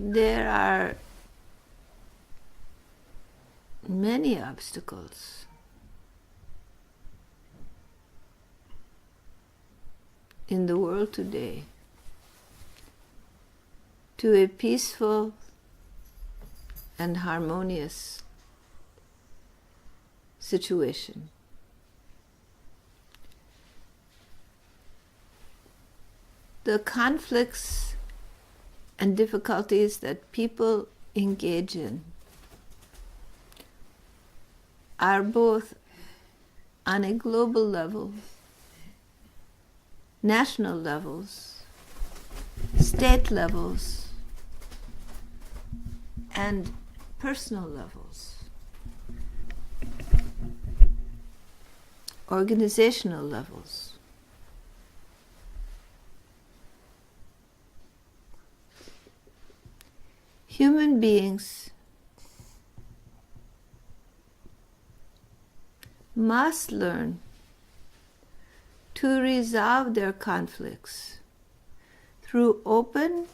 there are many obstacles in the world today to a peaceful and harmonious situation. The conflicts and difficulties that people engage in are both on a global level, national levels, state levels, and personal levels, organizational levels. Human beings must learn to resolve their conflicts through open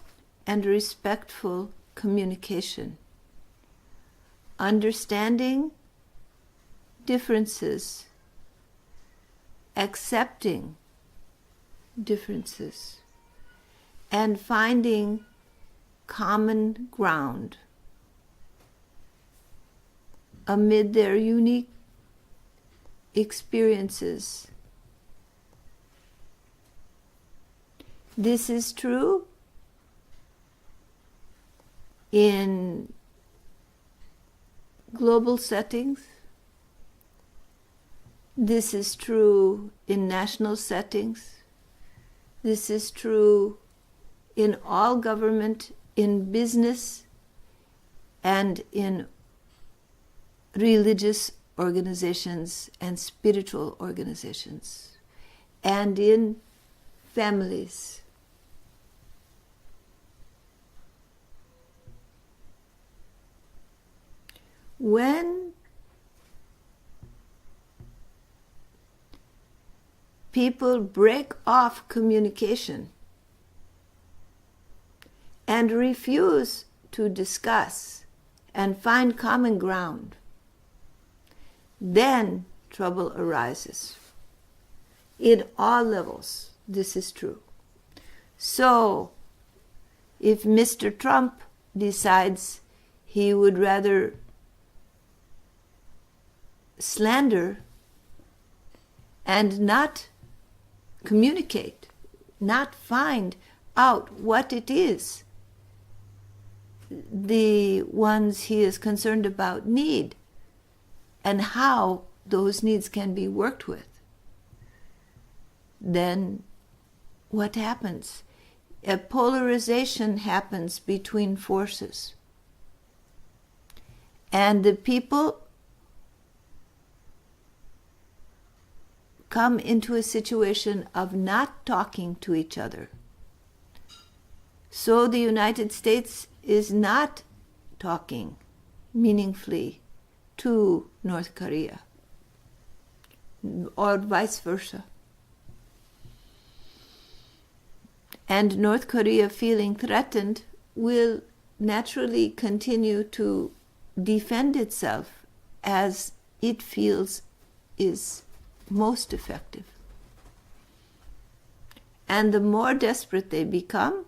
and respectful communication, understanding differences, accepting differences, and finding common ground amid their unique experiences. This is true in global settings. This is true in national settings. This is true in all government, in business, and in religious organizations and spiritual organizations, and in families. When people break off communication and refuse to discuss and find common ground, then trouble arises. In all levels, this is true. So, if Mr. Trump decides he would rather slander and not communicate, not find out what it is the ones he is concerned about need and how those needs can be worked with, then what happens? A polarization happens between forces. And the people come into a situation of not talking to each other. So the United States is not talking meaningfully to North Korea, or vice versa. And North Korea, feeling threatened, will naturally continue to defend itself as it feels is most effective. And the more desperate they become,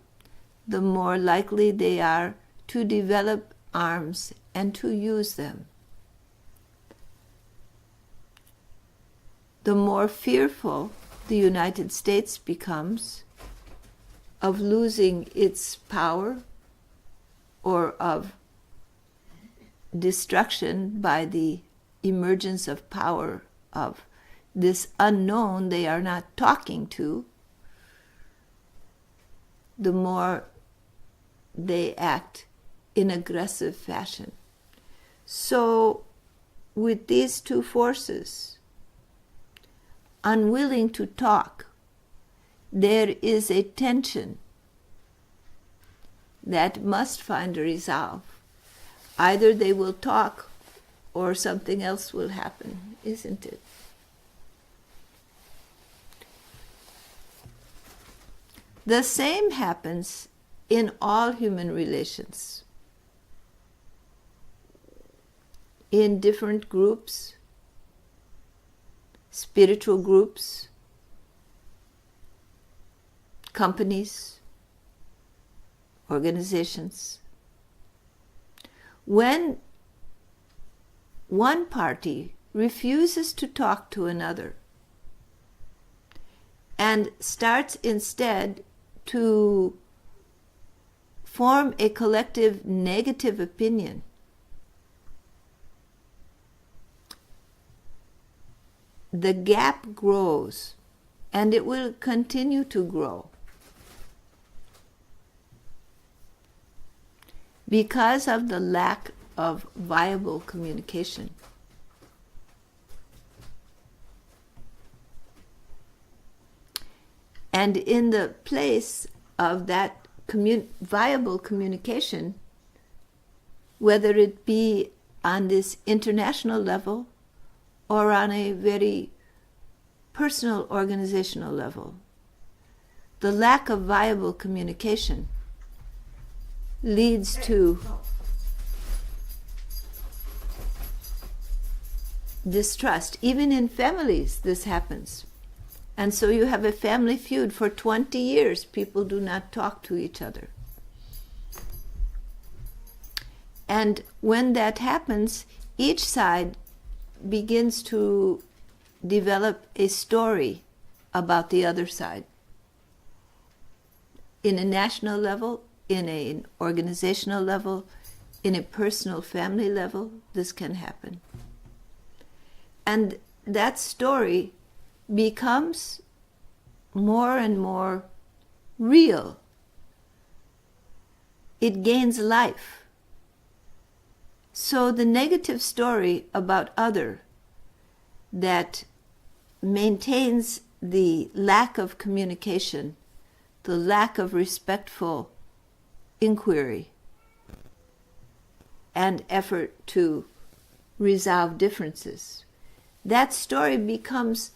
the more likely they are to develop arms and to use them. The more fearful the United States becomes of losing its power or of destruction by the emergence of power of this unknown they are not talking to, the more they act in aggressive fashion. So, with these two forces, unwilling to talk, there is a tension that must find a resolve. Either they will talk or something else will happen, isn't it? The same happens in all human relations, in different groups, spiritual groups, companies, organizations. When one party refuses to talk to another and starts instead to form a collective negative opinion, the gap grows, and it will continue to grow because of the lack of viable communication. And in the place of that viable communication, whether it be on this international level or on a very personal organizational level, the lack of viable communication leads to distrust. Even in families, this happens. And so you have a family feud for 20 years. People do not talk to each other. And when that happens, each side begins to develop a story about the other side. In a national level, in an organizational level, in a personal family level, this can happen. And that story becomes more and more real. It gains life. So the negative story about other that maintains the lack of communication, the lack of respectful inquiry and effort to resolve differences, that story becomes,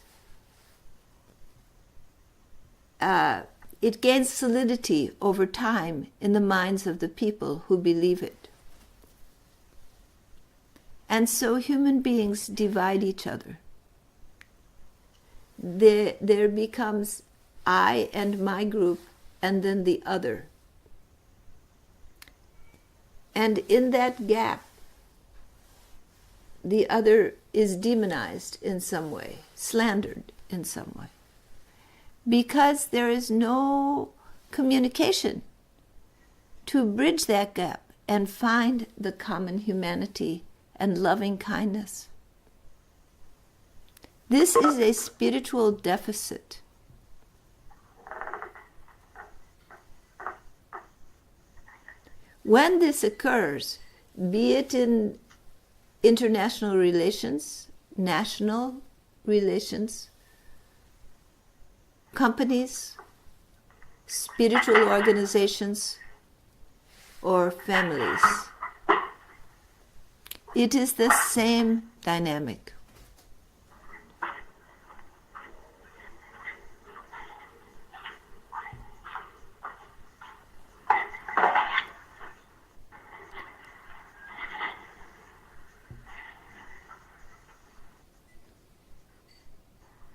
it gains solidity over time in the minds of the people who believe it. And so human beings divide each other. There becomes I and my group, and then the other. And in that gap, the other is demonized in some way, slandered in some way, because there is no communication to bridge that gap and find the common humanity and loving kindness. This is a spiritual deficit. When this occurs, be it in international relations, national relations, companies, spiritual organizations, or families, it is the same dynamic.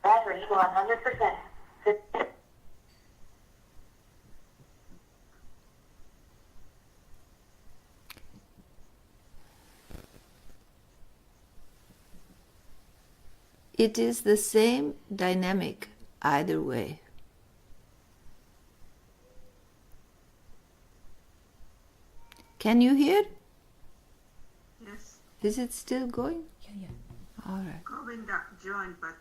Battery 100%. It is the same dynamic either way. Can you hear? Yes. Is it still going? Yeah. All right. Govinda joined, but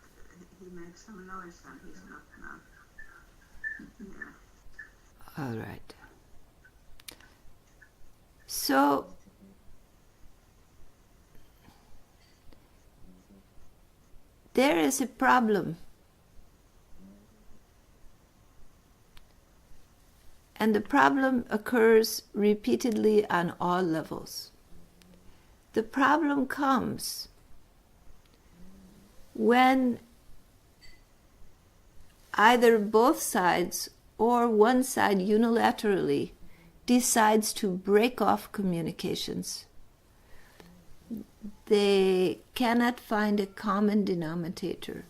he made some noise and he's not now. Yeah. All right. So, there is a problem. And the problem occurs repeatedly on all levels. The problem comes when either both sides or one side unilaterally decides to break off communications, they cannot find a common denominator,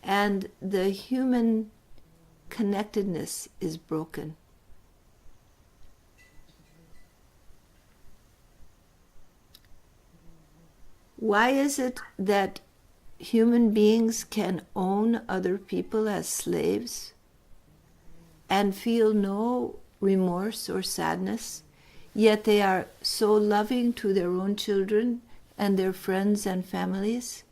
and the human connectedness is broken. Why is it that human beings can own other people as slaves and feel no remorse or sadness, yet they are so loving to their own children and their friends and families,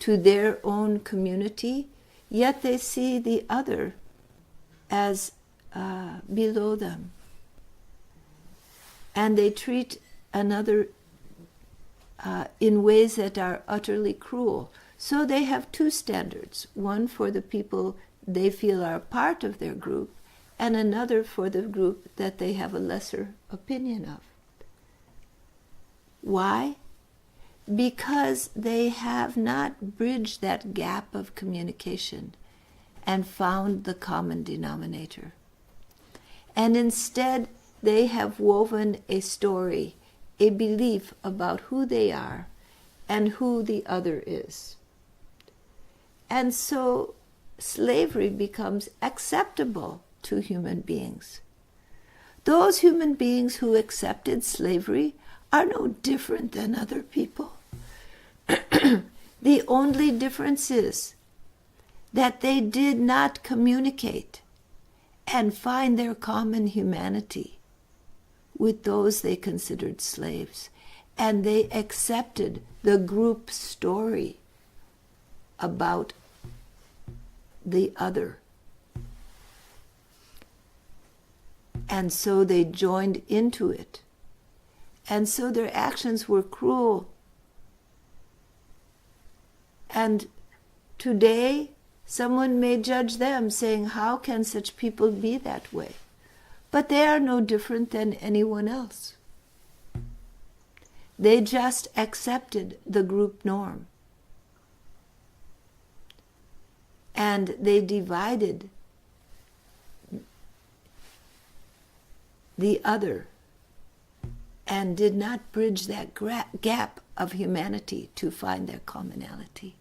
to their own community, yet they see the other as below them, and they treat another in ways that are utterly cruel. So they have two standards, one for the people they feel are part of their group, and another for the group that they have a lesser opinion of. Why? Because they have not bridged that gap of communication and found the common denominator. And instead, they have woven a story, a belief about who they are and who the other is. And so slavery becomes acceptable to human beings. Those human beings who accepted slavery are no different than other people. The only difference is that they did not communicate and find their common humanity with those they considered slaves, and they accepted the group story about the other. And so they joined into it. And so their actions were cruel. And today, someone may judge them, saying, how can such people be that way? But they are no different than anyone else. They just accepted the group norm. And they divided the other and did not bridge that gap of humanity to find their commonality.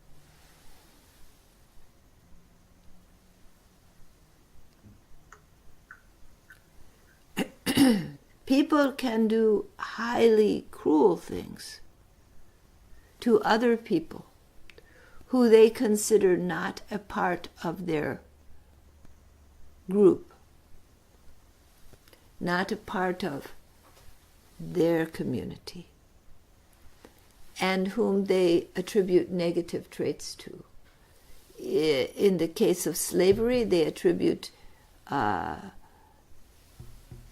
People can do highly cruel things to other people who they consider not a part of their group, not a part of their community, and whom they attribute negative traits to. In the case of slavery, they attribute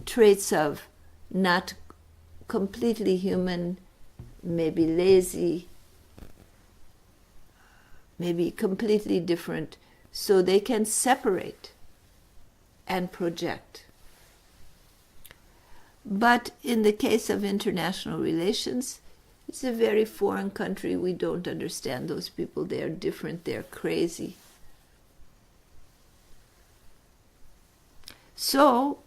traits of not completely human, maybe lazy, maybe completely different, so they can separate and project. But in the case of international relations, it's a very foreign country. We don't understand those people. They're different. They're crazy. So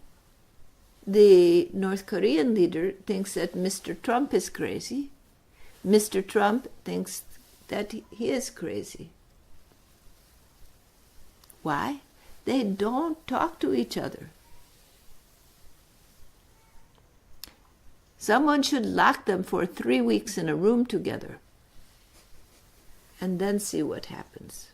the North Korean leader thinks that Mr. Trump is crazy. Mr. Trump thinks that he is crazy. Why? They don't talk to each other. Someone should lock them for 3 weeks in a room together and then see what happens.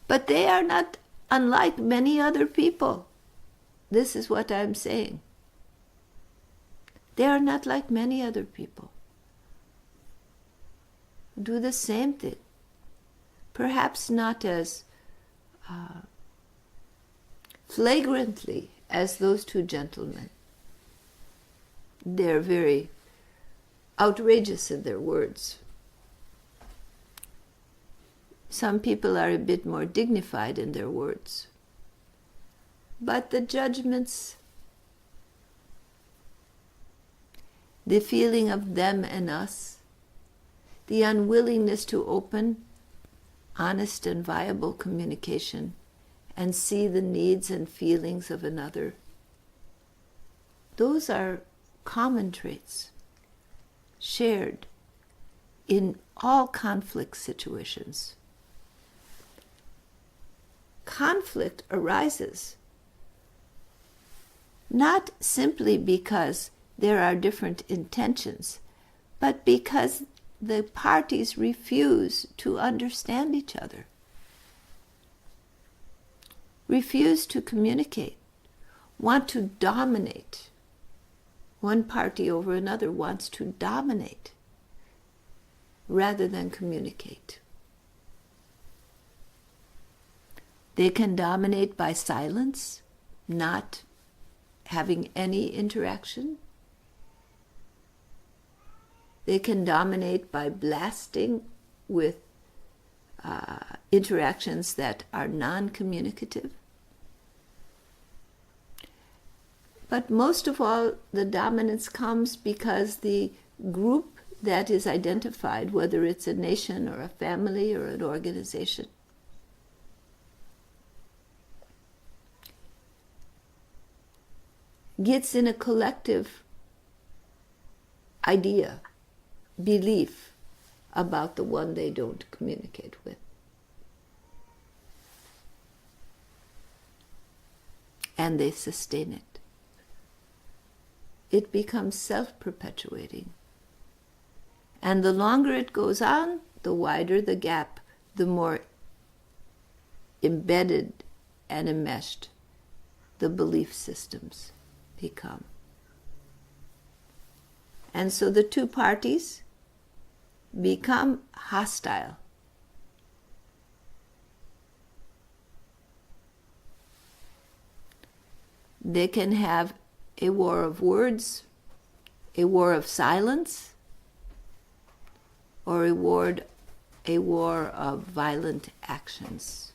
But they are not unlike many other people. This is what I'm saying. They are not like many other people. Do the same thing. Perhaps not as flagrantly as those two gentlemen. They're very outrageous in their words. Some people are a bit more dignified in their words. But the judgments the feeling of them and us, the unwillingness to open honest and viable communication and see the needs and feelings of another. Those are common traits shared in all conflict situations. Conflict arises not simply because there are different intentions, but because the parties refuse to understand each other, refuse to communicate, want to dominate. One party over another wants to dominate rather than communicate. They can dominate by silence, not having any interaction. They can dominate by blasting with interactions that are non-communicative. But most of all, the dominance comes because the group that is identified, whether it's a nation or a family or an organization, gets in a collective idea, belief about the one they don't communicate with. And they sustain it. It becomes self-perpetuating. And the longer it goes on, the wider the gap, the more embedded and enmeshed the belief systems become. And so the two parties become hostile. They can have a war of words, a war of silence, or a war of violent actions.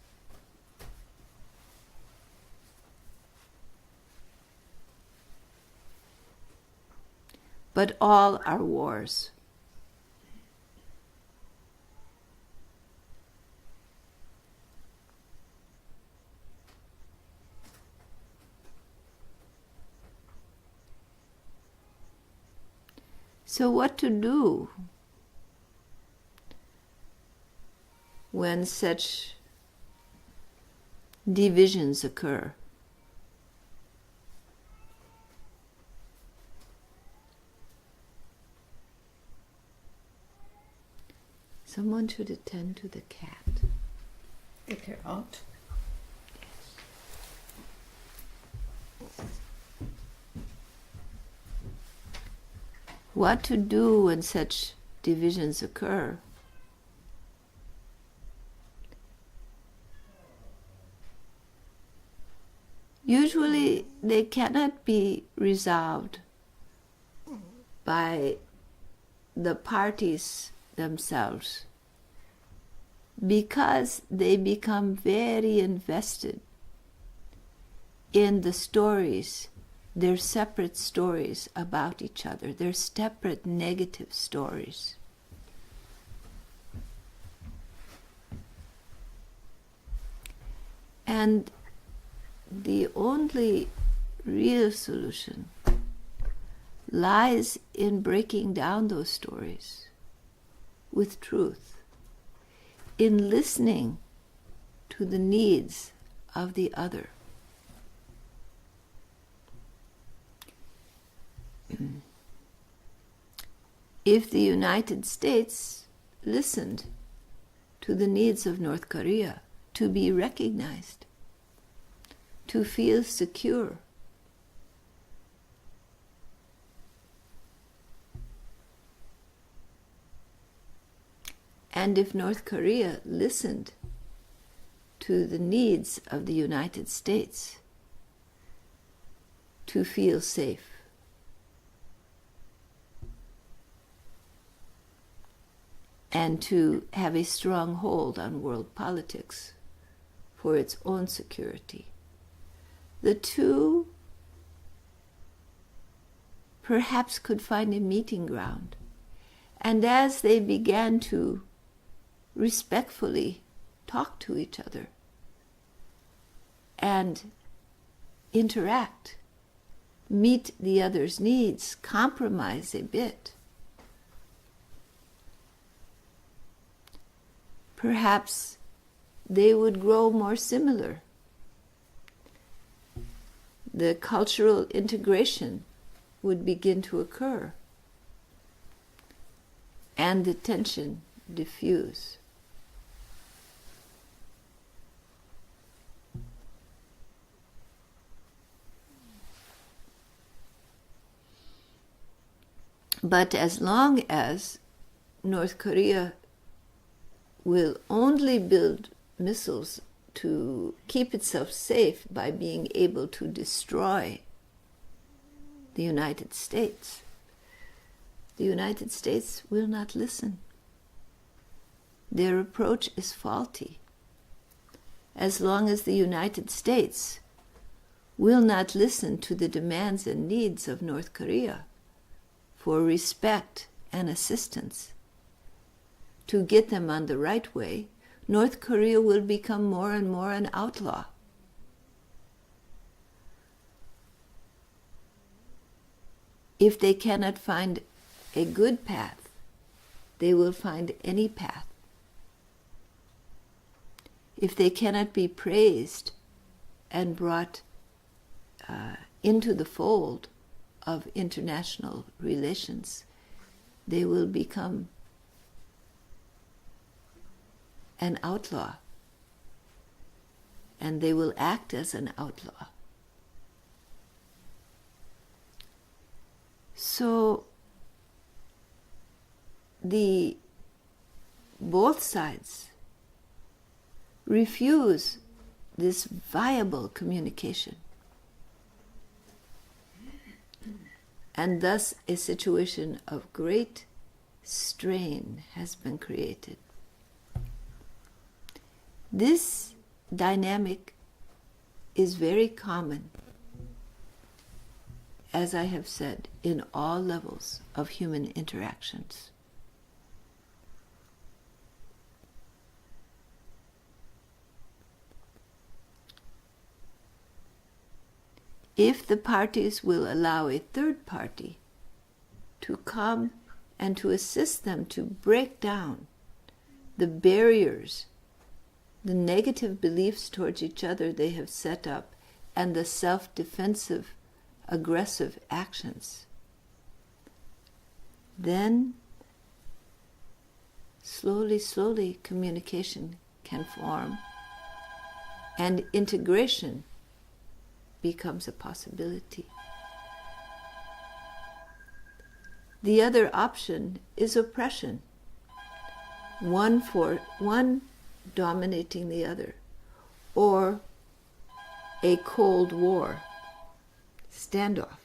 But all are wars. So what to do when such divisions occur? Someone should attend to the cat. If you're out. What to do when such divisions occur? Usually they cannot be resolved by the parties themselves because they become very invested in the stories, their separate stories about each other, their separate negative stories. And the only real solution lies in breaking down those stories with truth, in listening to the needs of the other. If the United States listened to the needs of North Korea to be recognized, to feel secure, and if North Korea listened to the needs of the United States to feel safe, and to have a strong hold on world politics for its own security, the two perhaps could find a meeting ground. And as they began to respectfully talk to each other and interact, meet the other's needs, compromise a bit, perhaps they would grow more similar. The cultural integration would begin to occur and the tension diffuse. But as long as North Korea will only build missiles to keep itself safe by being able to destroy the United States will not listen. Their approach is faulty. As long as the United States will not listen to the demands and needs of North Korea for respect and assistance to get them on the right way, North Korea will become more and more an outlaw. If they cannot find a good path, they will find any path. If they cannot be praised and brought into the fold of international relations, they will become an outlaw, and they will act as an outlaw. So both sides refuse this viable communication, and thus a situation of great strain has been created. This dynamic is very common, as I have said, in all levels of human interactions. If the parties will allow a third party to come and to assist them to break down the barriers, the negative beliefs towards each other they have set up, and the self-defensive, aggressive actions, then slowly communication can form and integration becomes a possibility. The other option is oppression, one dominating the other, or a Cold War standoff.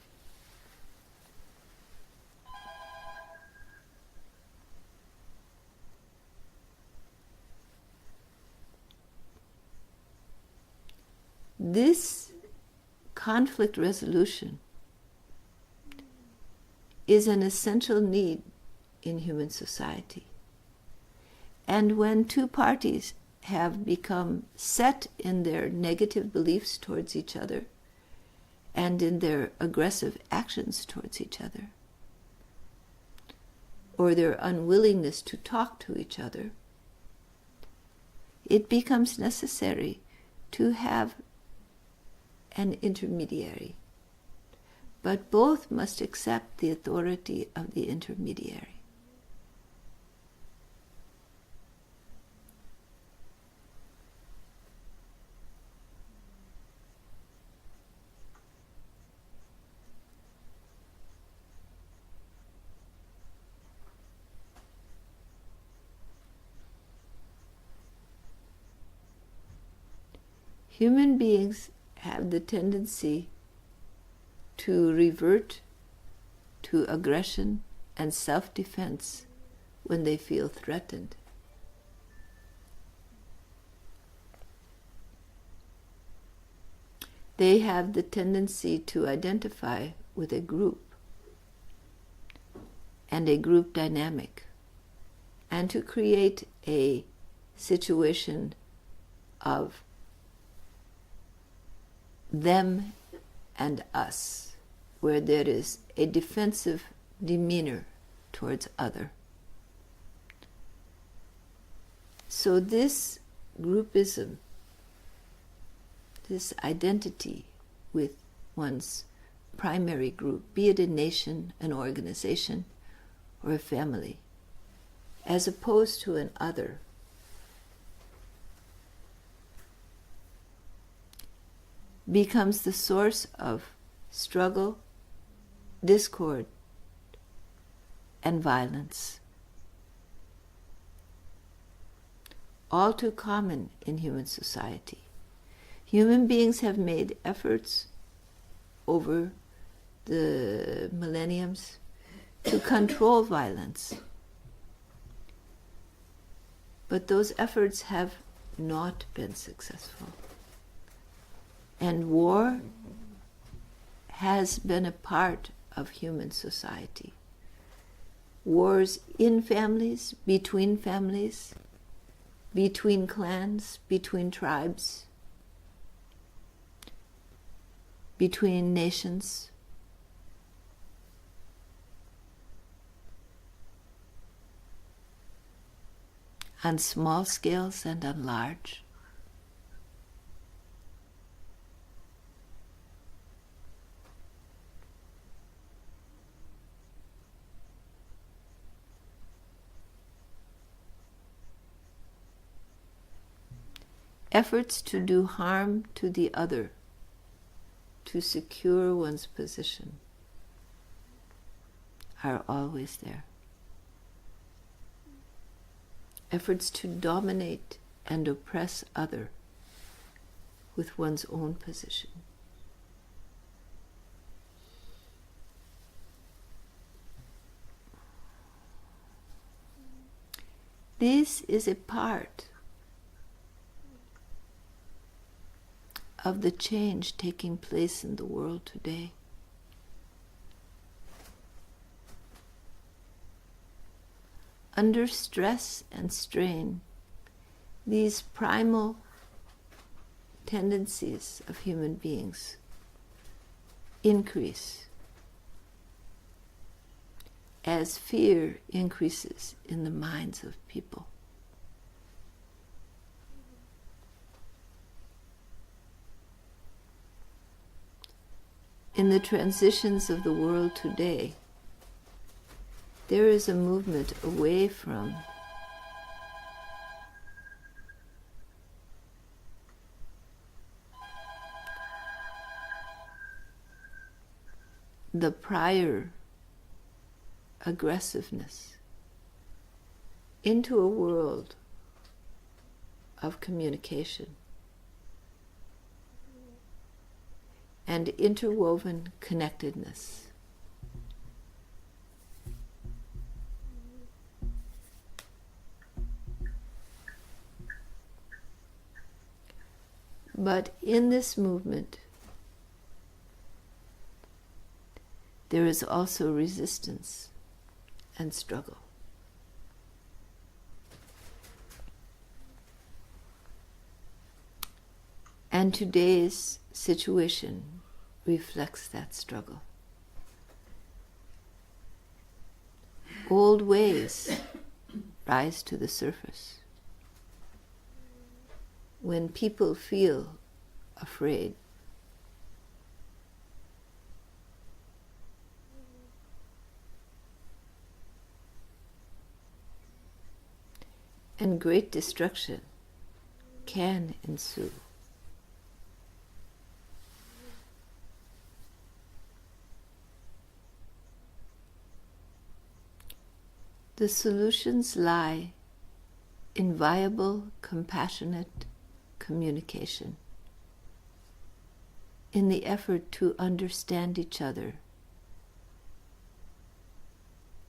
This conflict resolution is an essential need in human society. And when two parties have become set in their negative beliefs towards each other and in their aggressive actions towards each other, or their unwillingness to talk to each other, it becomes necessary to have an intermediary. But both must accept the authority of the intermediary. Human beings have the tendency to revert to aggression and self-defense when they feel threatened. They have the tendency to identify with a group and a group dynamic, and to create a situation of them and us, where there is a defensive demeanor towards other. So this groupism, this identity with one's primary group, be it a nation, an organization, or a family, as opposed to an other, becomes the source of struggle, discord, and violence. All too common in human society. Human beings have made efforts over the millenniums to control violence. But those efforts have not been successful. And war has been a part of human society. Wars in families, between clans, between tribes, between nations. On small scales and on large. Efforts to do harm to the other, to secure one's position, are always there. Efforts to dominate and oppress other with one's own position. This is a part of the change taking place in the world today. Under stress and strain, these primal tendencies of human beings increase as fear increases in the minds of people. In the transitions of the world today, there is a movement away from the prior aggressiveness into a world of communication and interwoven connectedness. But in this movement, there is also resistance and struggle. And today's situation reflects that struggle. Old ways rise to the surface. When people feel afraid, and great destruction can ensue. The solutions lie in viable, compassionate communication, in the effort to understand each other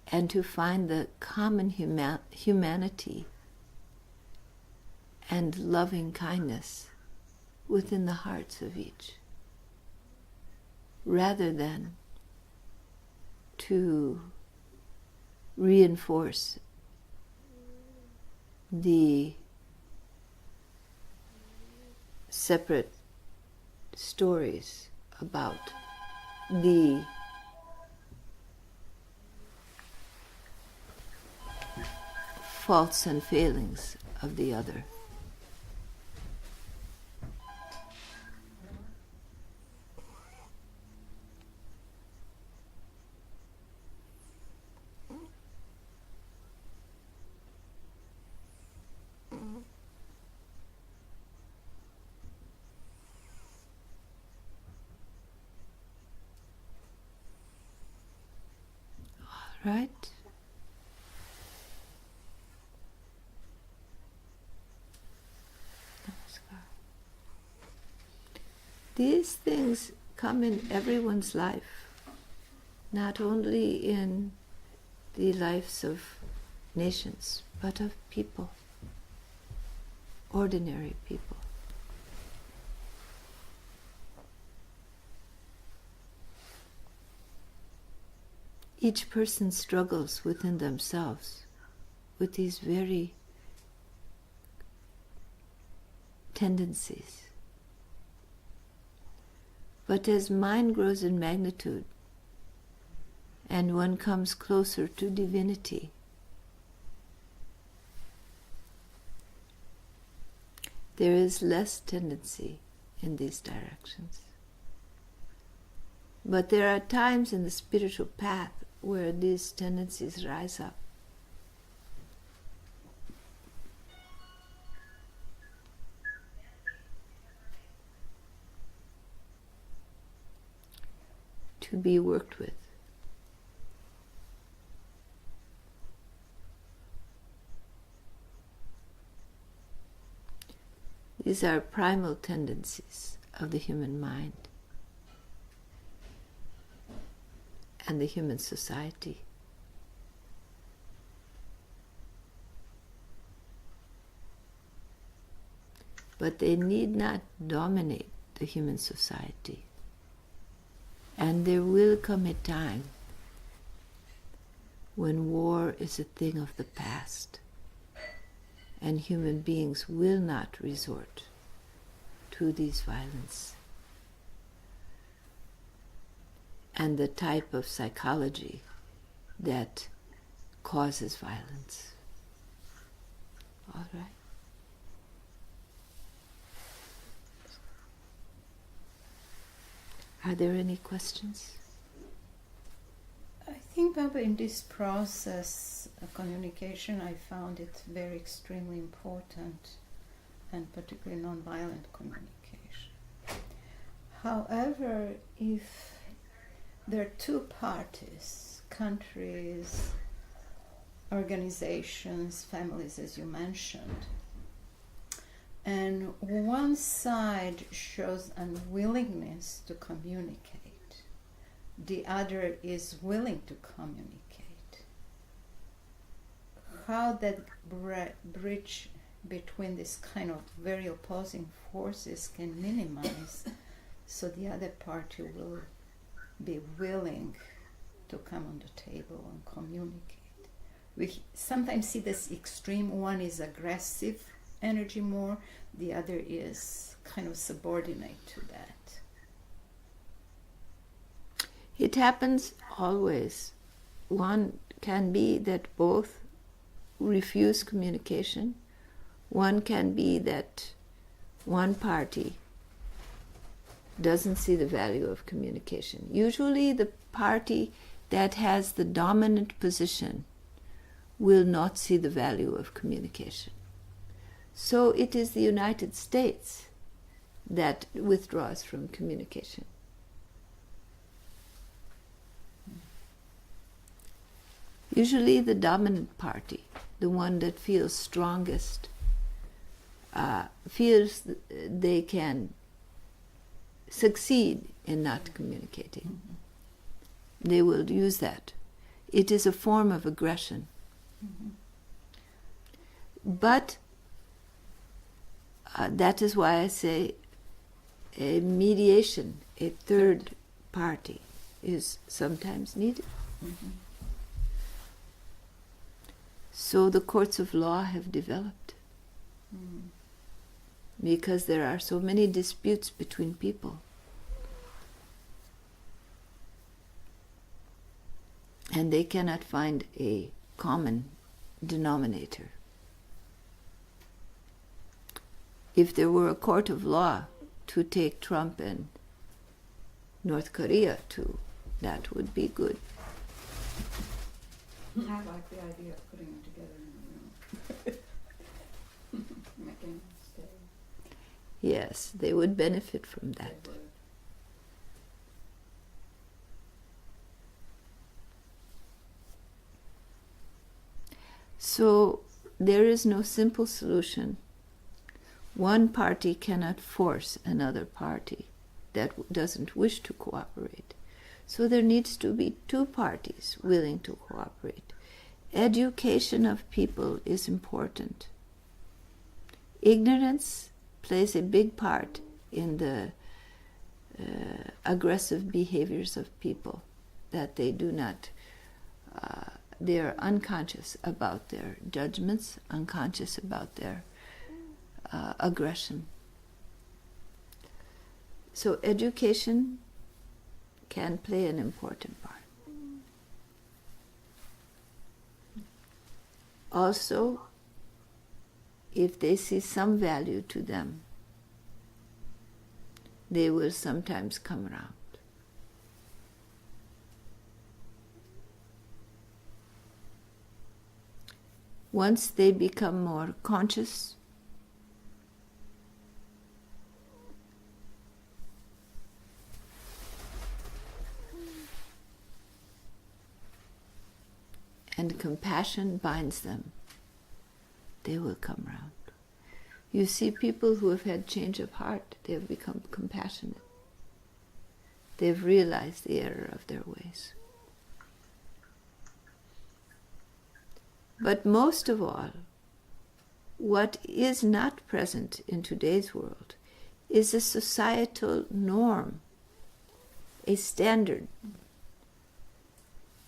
and to find the common humanity and loving kindness within the hearts of each, rather than to reinforce the separate stories about the faults and failings of the other. Right? These things come in everyone's life, not only in the lives of nations, but of people, ordinary people. Each person struggles within themselves with these very tendencies. But as mind grows in magnitude and one comes closer to divinity, there is less tendency in these directions. But there are times in the spiritual path where these tendencies rise up. To be worked with. These are primal tendencies of the human mind and the human society. But they need not dominate the human society. And there will come a time when war is a thing of the past and human beings will not resort to these violence and the type of psychology that causes violence. All right? Are there any questions? I think, Baba, in this process of communication, I found it very extremely important, and particularly nonviolent communication. However, if there are two parties, countries, organizations, families, as you mentioned, and one side shows unwillingness to communicate, the other is willing to communicate, how that bridge between this kind of very opposing forces can minimize so the other party will be willing to come on the table and communicate. We sometimes see this extreme, one is aggressive energy more, the other is kind of subordinate to that. It happens always. One can be that both refuse communication. One can be that one party doesn't see the value of communication. Usually the party that has the dominant position will not see the value of communication. So it is the United States that withdraws from communication. Usually the dominant party, the one that feels strongest, feels they can succeed in not communicating. They will use that. It is a form of aggression. But that is why I say a mediation, a third party, is sometimes needed. So the courts of law have developed. Because there are so many disputes between people. And they cannot find a common denominator. If there were a court of law to take Trump and North Korea to, that would be good. I like the idea of putting them together in a room. Making them stay. Yes, they would benefit from that. So there is no simple solution. One party cannot force another party that doesn't wish to cooperate. So there needs to be two parties willing to cooperate. Education of people is important. Ignorance plays a big part in the aggressive behaviors of people, that they do not, they are unconscious about their judgments, unconscious about their aggression. So education can play an important part. Also, if they see some value to them, they will sometimes come around. Once they become more conscious, and compassion binds them, they will come round. You see people who have had change of heart, they have become compassionate. They've realized the error of their ways. But most of all, what is not present in today's world is a societal norm, a standard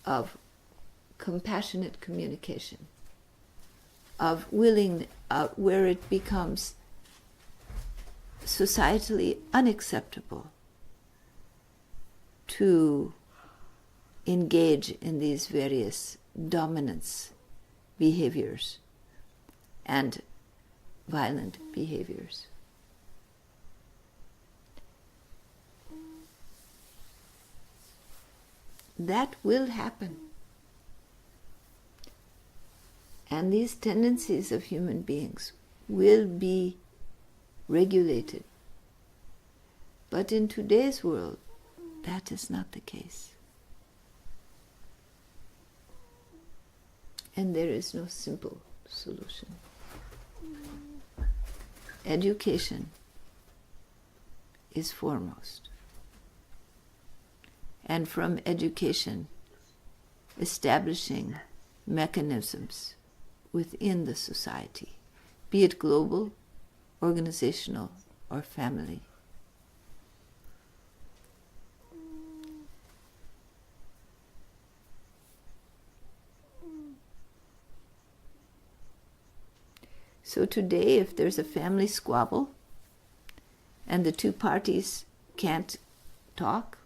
of compassionate communication, of willing, where it becomes societally unacceptable to engage in these various dominance behaviors and violent behaviors. That will happen. And these tendencies of human beings will be regulated. But in today's world, that is not the case. And there is no simple solution. Education is foremost. And from education, establishing mechanisms within the society, be it global, organizational, or family. So today, if there's a family squabble and the two parties can't talk,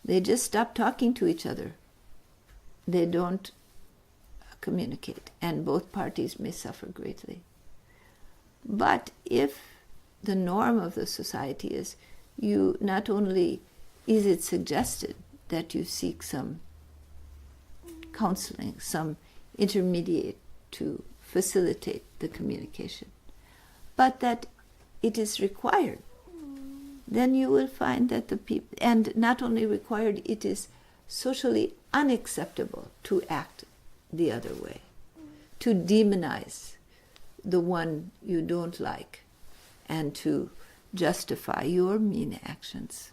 they just stop talking to each other. They don't communicate, and both parties may suffer greatly. But if the norm of the society is, you not only is it suggested that you seek some counseling, some intermediate to facilitate the communication, but that it is required, then you will find that the people, and not only required, it is socially unacceptable to act the other way, to demonize the one you don't like and to justify your mean actions.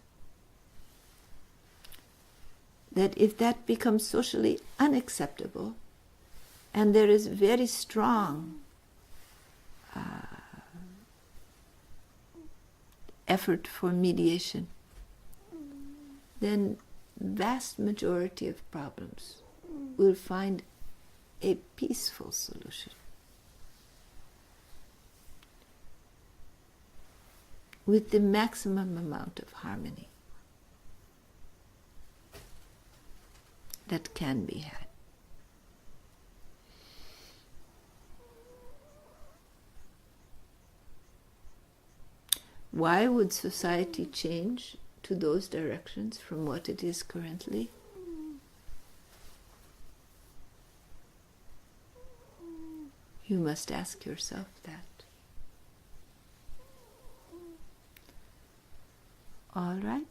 That if that becomes socially unacceptable, and there is very strong effort for mediation, then vast majority of problems will find a peaceful solution with the maximum amount of harmony that can be had. Why would society change to those directions from what it is currently? You must ask yourself that. All right.